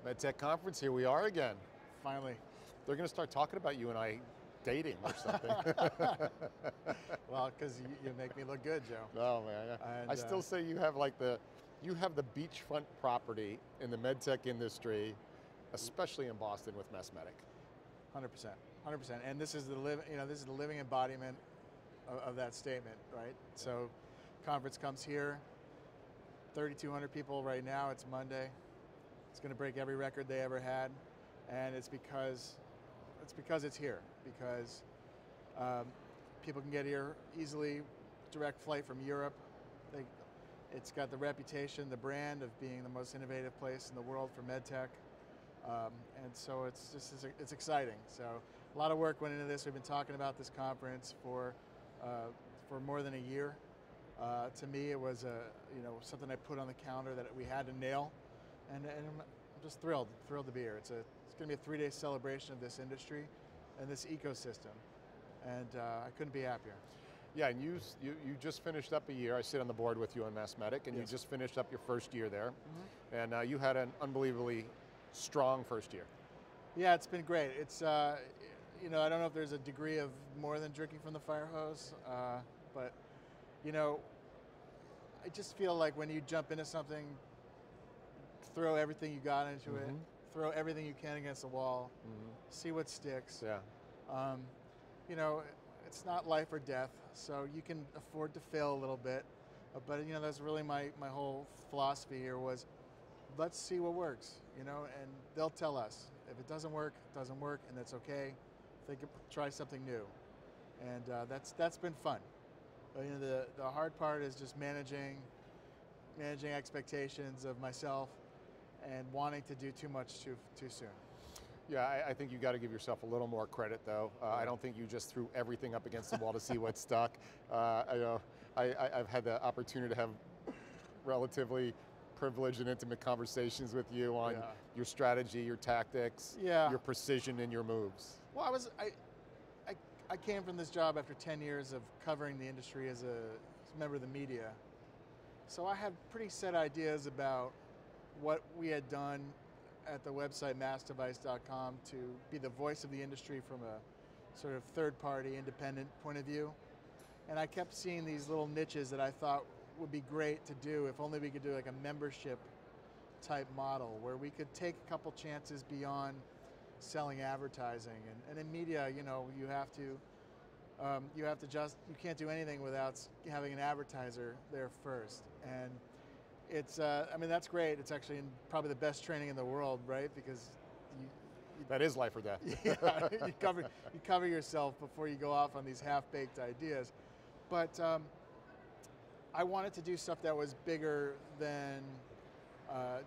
Medtech conference, here we are again. Finally. They're going to start talking about you and I dating or something. Well, because you make me look good, Joe. Oh man, And, I still say you have like you have the beachfront property in the medtech industry, especially in Boston with Medtech. 100%, 100%. And this is the this is the living embodiment of that statement, right? So, conference comes here. 3,200 people right now. It's Monday. It's going to break every record they ever had, and it's because it's here. Because people can get here easily, direct flight from Europe. It's got the reputation, the brand of being the most innovative place in the world for medtech, and so it's exciting. So a lot of work went into this. We've been talking about this conference for more than a year. To me, it was something I put on the calendar that we had to nail, and I'm just thrilled to be here. It's going to be a 3-day celebration of this industry and this ecosystem, and I couldn't be happier. Yeah, and you just finished up a year. I sit on the board with you on Medtech, and Yes. you just finished up your first year there, and you had an unbelievably strong first year. Yeah, it's been great. It's I don't know if there's a degree of more than drinking from the fire hose, but I just feel like when you jump into something, throw everything you got into it, throw everything you can against the wall, see what sticks. Yeah. It's not life or death, so you can afford to fail a little bit. But that's really my whole philosophy here was, let's see what works, and they'll tell us. If it doesn't work, it doesn't work, and that's okay. They could try something new, and that's been fun. But, the hard part is just managing expectations of myself and wanting to do too much too soon. Yeah, I think you got to give yourself a little more credit, though. I don't think you just threw everything up against the wall to see what stuck. I've had the opportunity to have relatively privileged and intimate conversations with you on your strategy, your tactics, your precision in your moves. Well, I came from this job after 10 years of covering the industry as a member of the media. So I had pretty set ideas about what we had done at the website massdevice.com to be the voice of the industry from a sort of third-party, independent point of view. And I kept seeing these little niches that I thought would be great to do if only we could do like a membership type model where we could take a couple chances beyond selling advertising. And in media, you can't do anything without having an advertiser there first. And it's, that's great. It's actually probably the best training in the world, right? Because that is life or death. Yeah, you cover yourself before you go off on these half-baked ideas. But I wanted to do stuff that was bigger than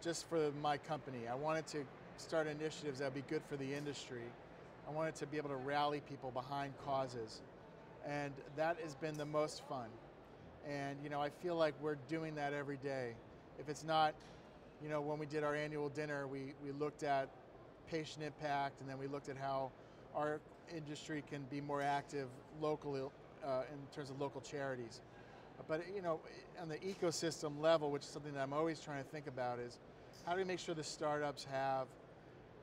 just for my company. I wanted to start initiatives that would be good for the industry. I wanted to be able to rally people behind causes. And that has been the most fun. And I feel like we're doing that every day. If it's not, when we did our annual dinner, we looked at patient impact, and then we looked at how our industry can be more active locally in terms of local charities. But on the ecosystem level, which is something that I'm always trying to think about, is how do we make sure the startups have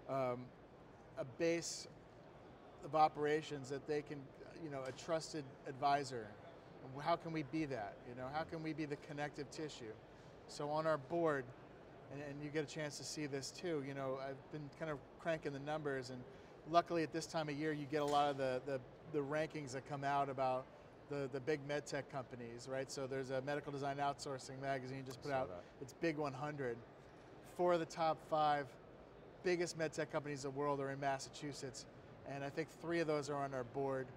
a base of operations that they can, a trusted advisor. And how can we be that? How can we be the connective tissue? So on our board, and you get a chance to see this too, I've been kind of cranking the numbers, and luckily at this time of year you get a lot of the rankings that come out about the big medtech companies, right? So there's a medical design outsourcing magazine just put out its Big 100. 4 of the top 5 biggest medtech companies in the world are in Massachusetts, and I think 3 of those are on our board.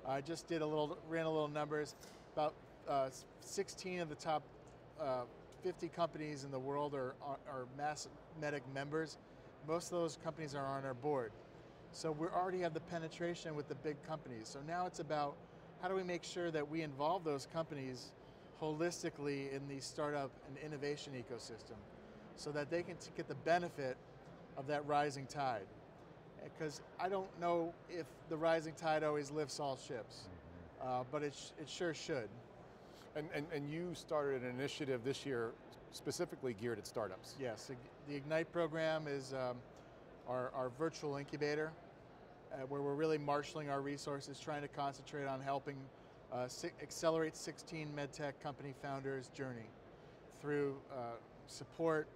I just ran a little numbers. About 16 of the top 50 companies in the world are Medtech members. Most of those companies are on our board. So we already have the penetration with the big companies. So now it's about how do we make sure that we involve those companies holistically in the startup and innovation ecosystem so that they can get the benefit of that rising tide. Because I don't know if the rising tide always lifts all ships, but it sure should. And you started an initiative this year specifically geared at startups. Yes, the Ignite program is our virtual incubator where we're really marshaling our resources, trying to concentrate on helping accelerate 16 medtech company founders' journey through support,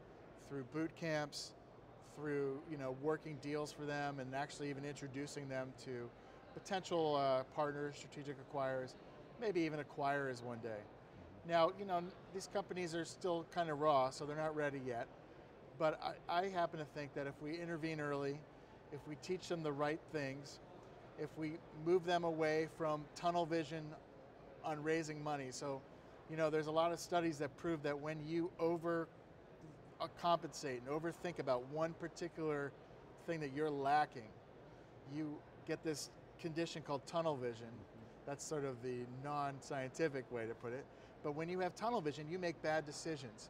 through boot camps, through working deals for them, and actually even introducing them to potential partners, strategic acquirers, maybe even acquirers one day. Now, these companies are still kind of raw, so they're not ready yet. But I happen to think that if we intervene early, if we teach them the right things, if we move them away from tunnel vision on raising money. So, there's a lot of studies that prove that when you compensate and overthink about one particular thing that you're lacking, you get this condition called tunnel vision. That's sort of the non-scientific way to put it. But when you have tunnel vision, you make bad decisions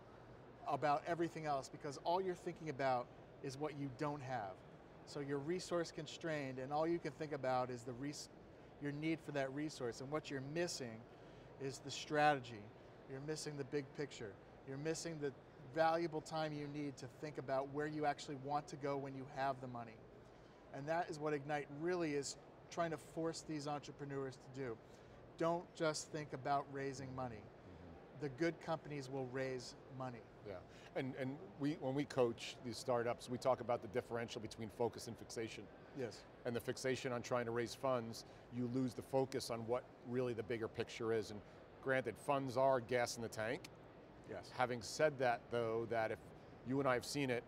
about everything else because all you're thinking about is what you don't have. So you're resource constrained, and all you can think about is your need for that resource. And what you're missing is the strategy. You're missing the big picture. You're missing the valuable time you need to think about where you actually want to go when you have the money. And that is what Ignite really is trying to force these entrepreneurs to do. Don't just think about raising money. The good companies will raise money. Yeah, and when we coach these startups, we talk about the differential between focus and fixation. Yes. And the fixation on trying to raise funds, you lose the focus on what really the bigger picture is. And granted, funds are gas in the tank. Yes. Having said that though, that if you and I have seen it,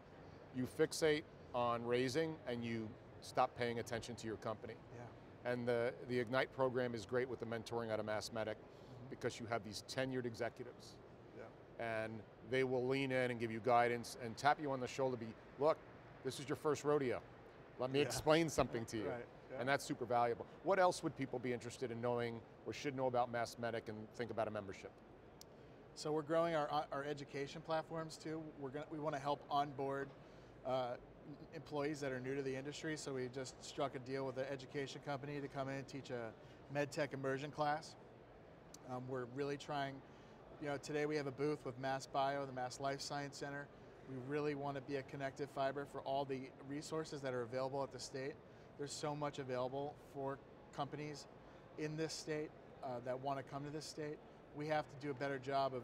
you fixate on raising and you stop paying attention to your company. Yeah. And the Ignite program is great with the mentoring out of Medtech because you have these tenured executives. Yeah. And they will lean in and give you guidance and tap you on the shoulder, look, this is your first rodeo. Let me explain something to you. Right. Yeah. And that's super valuable. What else would people be interested in knowing or should know about Medtech and think about a membership? So we're growing our education platforms too. We want to help onboard employees that are new to the industry. So we just struck a deal with an education company to come in and teach a Medtech immersion class. We're really trying, today we have a booth with Mass Bio, the Mass Life Science Center. We really want to be a connective fiber for all the resources that are available at the state. There's so much available for companies in this state that want to come to this state. We have to do a better job of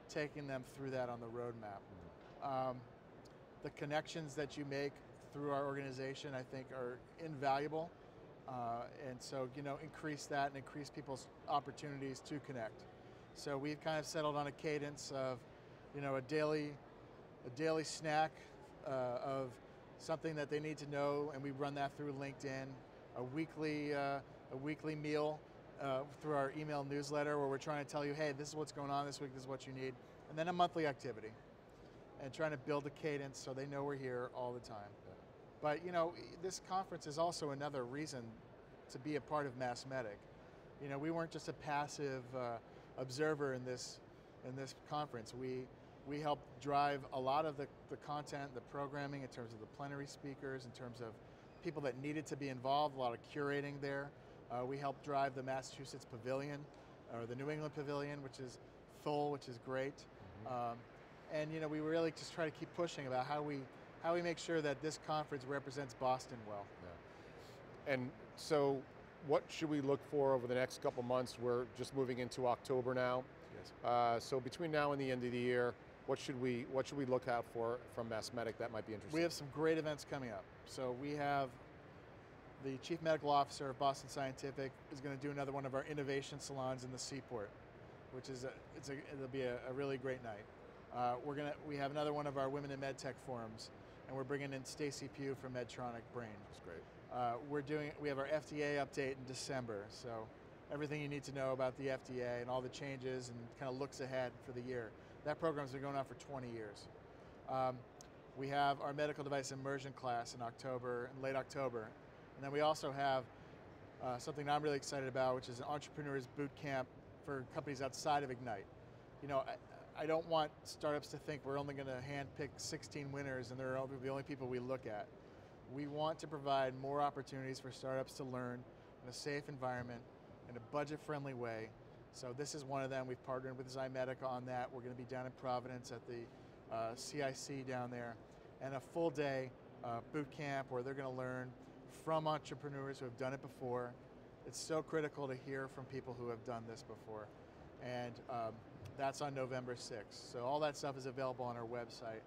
taking them through that on the roadmap. The connections that you make through our organization, I think, are invaluable. And so, increase that and increase people's opportunities to connect. So we've kind of settled on a cadence of, a daily snack of something that they need to know, and we run that through LinkedIn. A weekly meal through our email newsletter where we're trying to tell you, hey, this is what's going on this week, this is what you need. And then a monthly activity. And trying to build a cadence so they know we're here all the time. But this conference is also another reason to be a part of Medtech. We weren't just a passive observer in this conference. We helped drive a lot of the content, the programming in terms of the plenary speakers, in terms of people that needed to be involved, a lot of curating there. We helped drive the Massachusetts Pavilion, or the New England Pavilion, which is full, which is great. And we really just try to keep pushing about how we make sure that this conference represents Boston well. Yeah. And so what should we look for over the next couple months? We're just moving into October now. Yes. So between now and the end of the year, what should we look out for from Medtech that might be interesting? We have some great events coming up. So we have the Chief Medical Officer of Boston Scientific is going to do another one of our innovation salons in the Seaport, which is it'll be a really great night. We have another one of our Women in MedTech forums, and we're bringing in Stacy Pugh from Medtronic Brain. That's great. We have our FDA update in December, so everything you need to know about the FDA and all the changes and kind of looks ahead for the year. That program's been going on for 20 years. We have our medical device immersion class in late October, and then we also have something I'm really excited about, which is an entrepreneurs boot camp for companies outside of Ignite. I don't want startups to think we're only going to handpick 16 winners and they're the only people we look at. We want to provide more opportunities for startups to learn in a safe environment, in a budget-friendly way, So this is one of them. We've partnered with Zymetica on that. We're going to be down in Providence at the CIC down there, and a full day boot camp where they're going to learn from entrepreneurs who have done it before. It's so critical to hear from people who have done this before. And that's on November 6th. So all that stuff is available on our website.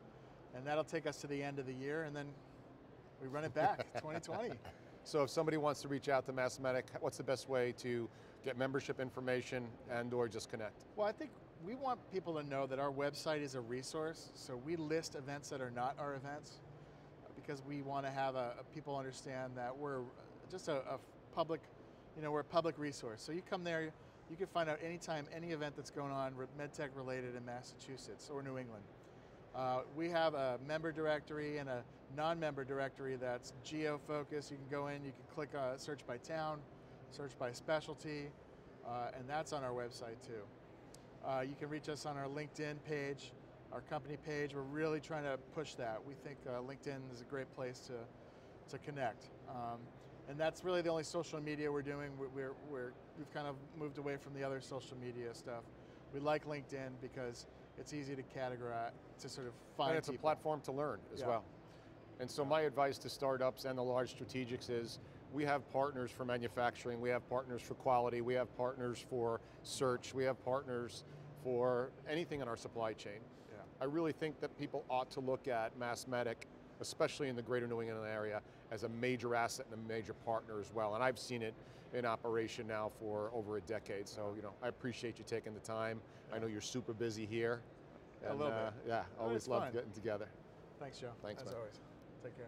And that'll take us to the end of the year, and then we run it back, 2020. So if somebody wants to reach out to Medtech, what's the best way to get membership information and or just connect? Well, I think we want people to know that our website is a resource. So we list events that are not our events because we want to have people understand that we're just a public, we're a public resource. So you come there, you can find out anytime any event that's going on Medtech related in Massachusetts or New England. We have a member directory and a non-member directory that's geo-focused. You can go in, you can click search by town, search by specialty, and that's on our website too. You can reach us on our LinkedIn page, our company page. We're really trying to push that. We think LinkedIn is a great place to connect. And that's really the only social media we're doing. We've kind of moved away from the other social media stuff. We like LinkedIn because it's easy to categorize, to sort of find And it's people. a platform to learn as well. And so my advice to startups and the large strategics is we have partners for manufacturing, we have partners for quality, we have partners for search, we have partners for anything in our supply chain. Yeah. I really think that people ought to look at Medtech, especially in the greater New England area, as a major asset and a major partner as well. And I've seen it in operation now for over a decade. So, I appreciate you taking the time. I know you're super busy here. A little bit. Yeah, always love fun. getting together. Thanks, Joe. Thanks, as man. always. Take care.